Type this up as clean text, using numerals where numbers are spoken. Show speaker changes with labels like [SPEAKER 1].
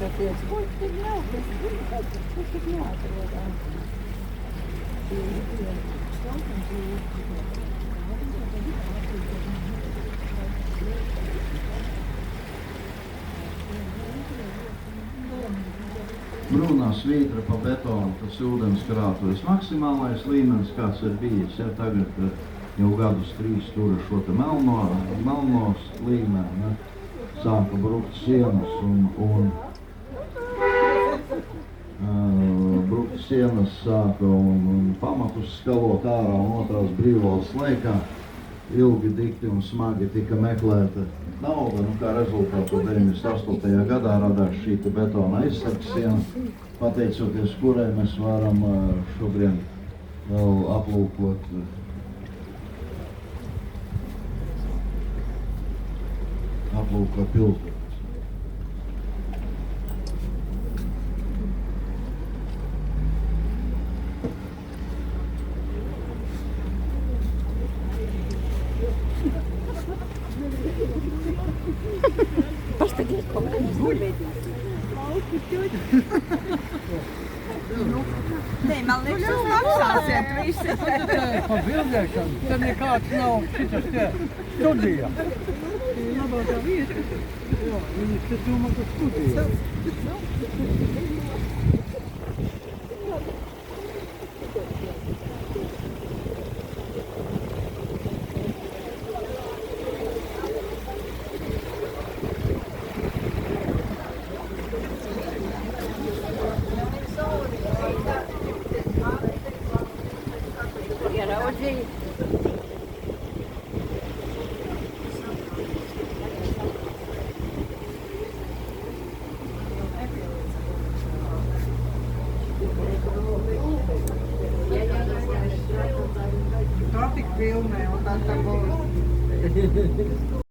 [SPEAKER 1] Tāpēc, ko tur nav, kas tur jāatrodā.
[SPEAKER 2] Brūnā svītra pa betonu, tas ūdenskrātuves maksimālais līmenis, kāds ir bijis. Ja, tagad jau gadus 3 tura šo te melno līmeni, ja. Sāka brukt sienas brukt sienas sāka un pamatus skalot ārā un otrās brīvvalsts laikā. Ilgi, dikti un smagi tika meklēta nauda, kā rezultātu 98. gadā radās šī betona aizsardsiena, pateicoties kurai mēs varam šobrīd vēl aplūkot pilsētu.
[SPEAKER 1] Paskaties, ko mēs guļēties. Nē, man liekas, tas maksāsiet visi.
[SPEAKER 3] Pa bildēšanu, tad nekāds nav šitas te studija. Labākā vieta. Jā, viņi te domā, ka studija.
[SPEAKER 1] Ieraudzīju.
[SPEAKER 4] Tā tik filmē, un tā būs.